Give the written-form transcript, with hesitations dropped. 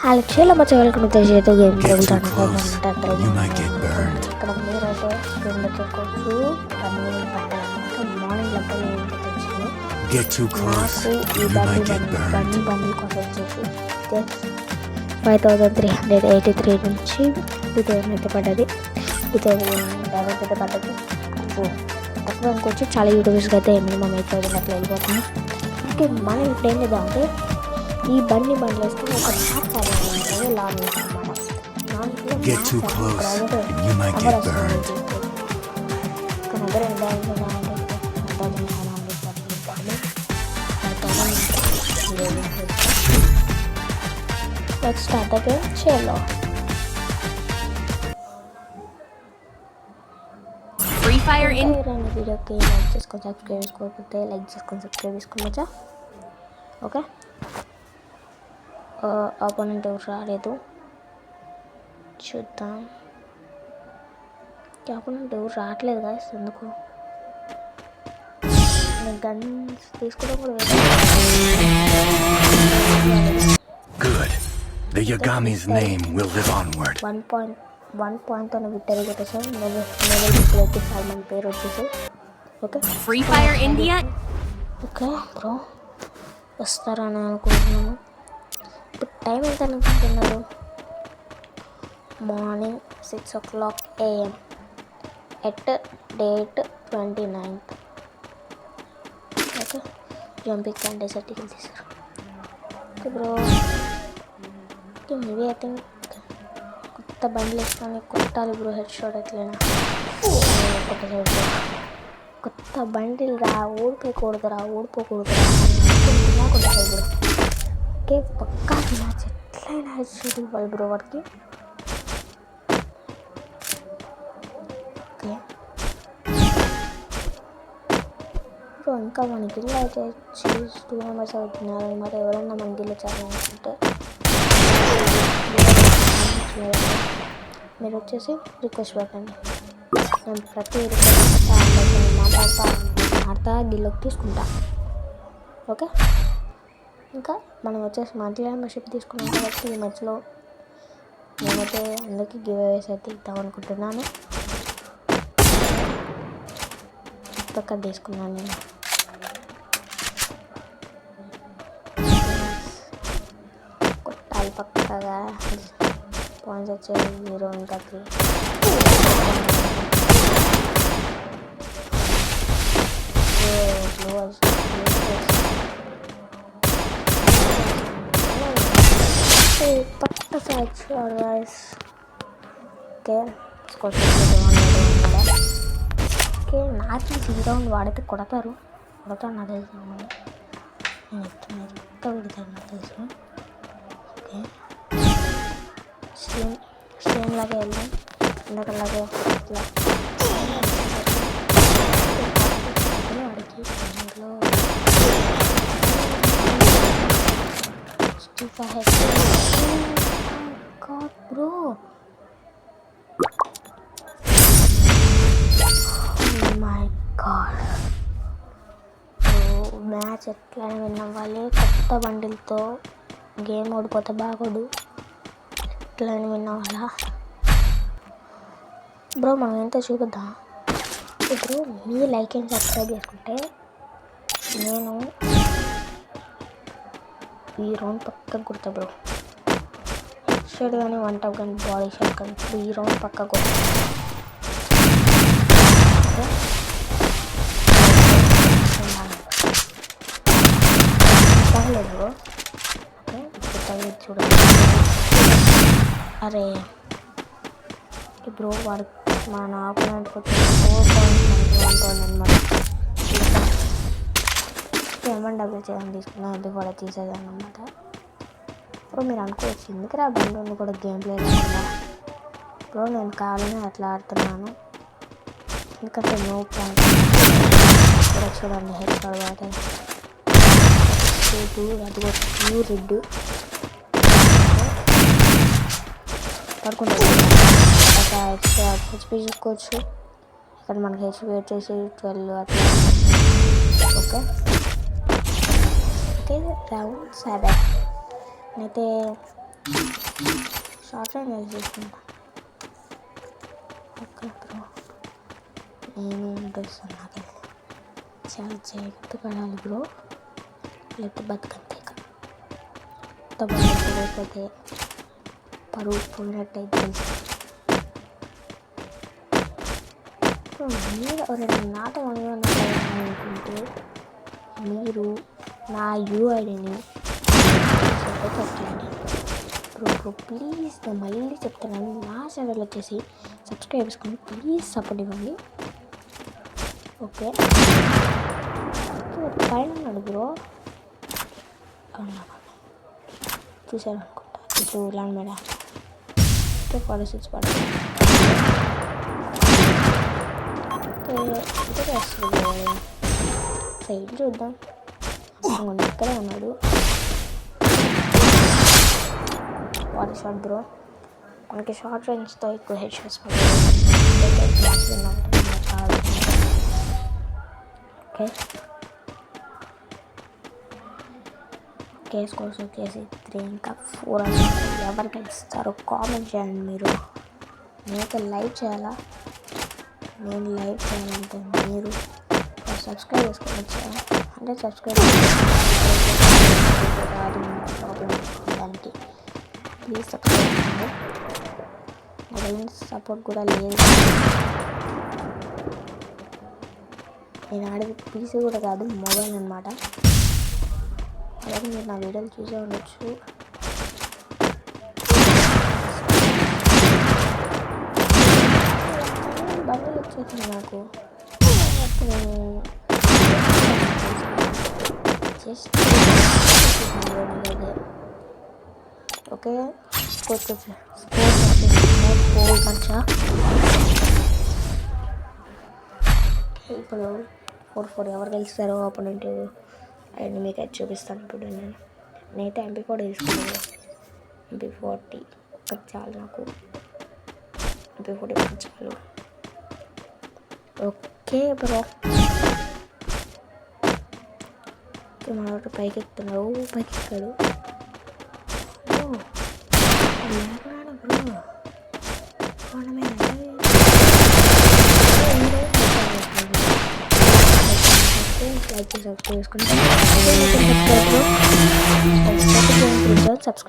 Hello చాలా మచ్చ welcome to చేతో గేమ్ జరుగుతాను ఇక్కడ మీరైతే స్క్రీన్ పెట్టుకోవచ్చు పన్నీరు పట్టాలన్నమాట మార్నింగ్ లెక్కలు వచ్చింది నాకు ఈ బండి కోసం వచ్చేసి 5383 నుంచి 2000 అయితే పడ్డది 2000 అయితే పడ్డది తక్కువ అనుకోవచ్చు చాలా యూట్యూబర్స్కి అయితే మినిమం 8000 అట్లా వెళ్ళిపోతుంది ఓకే మనం ఇప్పుడు ఏం చేద్దాం అంటే ఈ బండి వేసుకుని ఒక మ్యాప్ అనేది లాంగ్ అనమాట లెట్స్ స్టార్ట్ ద గేమ్ చలో ఫ్రీ ఫైర్ ఇన్ వీడియోకి లైక్ చేసుకొని సబ్స్క్రైబ్ చేసుకోకపోతే లైక్ చేసుకొని సబ్స్క్రైబ్ చేసుకోవచ్చా ఓకే ఆపోనెంట్ ఎవరు రాలేదు చూద్దాం ఆపోనెంట్ ఎవరు రావట్లేదు కదా ఎందుకు గన్స్ తీసుకోవడం కూడా Good. The Yagami's name will live onward. 1 point on victory కొట్టేసాం మెడల్ ఇప్పుడు చాలా మంది పేరు వచ్చేసి okay free fire India okay bro వస్తారని అనుకుంటున్నాను ఇప్పుడు టైం ఎంత అనుకుంటున్నారు morning 6 AM at date 29th okay jumping కంటే సర్టిఫికెట్ తీసారు okay bro maybe I think కొత్త బండ్లు వేసుకొని కొట్టాలి బ్రో హెడ్ షాట్ ఎట్లయినా కొత్త బండిలు ఓడిపోకూడదురా కొట్టాలి బ్రో ఓకే పక్కా మ్యాచ్ ఎట్లయినా హెడ్ షాట్ ఇవ్వాలి బ్రో వాడికి ఓకే బ్రో ఇంకా మన గిల్ అయితే 2 మెంబర్స్ అవుతున్నారు మరి ఎవరన్నా మన గిల్ చాలనుకుంటే మీరు వచ్చేసి రిక్వెస్ట్ పెట్టండి నేను ప్రతి రిక్వెస్ట్ మాట్లాడతా గిల్లోకి తీసుకుంటా ఓకే ఇంకా మనం వచ్చేసి మంత్లీ మెంబర్షిప్ తీసుకున్నాం కాబట్టి ఈ మధ్యలో నేనైతే అందరికీ గివ్ అవేస్ అయితే ఇద్దాం అనుకుంటున్నాను పక్క తీసుకున్నాను నేను కొట్టాలి పక్కగా పాయింట్స్ వచ్చాయి 0 ఇంకా 3 పక్క సైడ్స్ గైస్ ఓకే ఓకే నాకు 0 వాడితే కొడతారు నాకు తెలుసు నేను ఎక్క పెడతాను నాకు తెలుసు ఓకే స్ట్రీమ్ లాగే వెళ్దాం ఇందాకలాగే ఇట్లా వాడికి ఇంట్లో బ్రో మై గాడ్ మ్యాచ్ ఎట్లయినా విన్నవ్వాలి కొత్త బండిల్తో గేమ్ ఓడిపోతే బాగోడు ఎట్లయినా విన్నవాళ్ళ బ్రో మనం ఎంత చూపిద్దాం ఇప్పుడు మీ లైక్ అండ్ సబ్స్క్రైబ్ చేసుకుంటే నేను ఈ రౌండ్ పక్క కొడతా బ్రో షేడ్ కానీ 1 టప్ కానీ బాడీ షాట్ కానీ ఇప్పుడు ఈ రౌండ్ పక్క కొడతా పర్లేదు బ్రో ఓకే చూడండి అరే బ్రో వాడు మన ఆపోనెంట్కి వచ్చి 4.91 అనమాట ఏమన్నా డబ్బులు చేయడం తీసుకున్నా అది కూడా తీసేదాన్ని అనమాట ఇప్పుడు మీరు అనుకోవచ్చు ఎందుకురా బండి కూడా గేమ్ ప్లే లేకుండా ఇప్పుడు నేను కావాలని అట్లా ఆడుతున్నాను ఎందుకంటే నో పాయింట్ ఇక్కడ చూడండి హెడ్ షాట్ అది కూడా ప్యూర్ రెడ్ పడుకుంటుంది హెచ్పి చూసుకోవచ్చు ఇక్కడ మనకి హెచ్పి వచ్చేసి 12 అట్లా ఓకే రౌండ్ 7 అయితే షార్ట్ రేంజ్ చేసుకుంటా. ఓకే బ్రో, నేను ఇంట్రెస్ట్ నాకే చాలా జాగ్రత్త పడాలి బ్రో, లేకపోతే బతుకంతే. లేకపోతే పరువు పోయినట్టయితే మీరు రెండు నాటకం అనుకుంటే మీరు నా యూఐడిని పెట్టండి బ్రో. ప్లీజ్ నేను మళ్ళీ చెప్తున్నాను, నా ఛానల్ వచ్చేసి సబ్స్క్రైబ్ చేసుకొని ప్లీజ్ సపోర్ట్ ఇవ్వండి. ఓకే పైన ఉన్నాడు బ్రో, చూసారు అనుకుంటా. ఇప్పుడు ల్యాండ్ మీద ఓకే 46 పడుతుంది. ఇదే వస్తుంది సైడ్ చూద్దాం. ఇక్కడే ఉన్నాడు. వాడి షాట్ బ్రో, మనకి షార్ట్ రేంజ్తో ఎక్కువ హెడ్ షాట్స్ పడతాయి. ఓకే కేస్ కోసం వచ్చేసి 3 ఇంకా 4 ఎవరికి ఇస్తారో కామెంట్ చేయండి. మీరు నేనైతే లైవ్ చేయాలా, నేను లైవ్ చేయాలంటే మీరు సబ్స్క్రైబ్ చేసుకొని వచ్చారా అంటే సబ్స్క్రైబ్ రాదు ప్రాబ్లం దానికి. ప్లీజ్ సబ్స్క్రైబ్ చేయండి. మొబైల్ సపోర్ట్ కూడా లేదు, నేను ఆడేది పీసీ కూడా కాదు మొబైల్ అన్నమాట. అలాగే మీరు నా వీడియోలు చూసే ఉండొచ్చు. బండిలు వచ్చేసింది నాకు. ఓకే స్కోర్ మంచిగా. ఇప్పుడు 4-4 ఎవరు గెలుస్తారో అపోనెంట్ అండ్ మీకు అది చూపిస్తాను. ఇప్పుడు నేనైతే MP40 తీసుకున్నాను. MP40 ఒకటి చాలు నాకు, MP40 ఒకటి చాలు. ఓకే బ్రో, మన పైకి ఎక్కుతున్నాడు, పైకి ఎక్కాడు బ్రో. లైక్ చేసి సబ్స్క్రైబ్ చేసుకుంటే సబ్స్క్రైబ్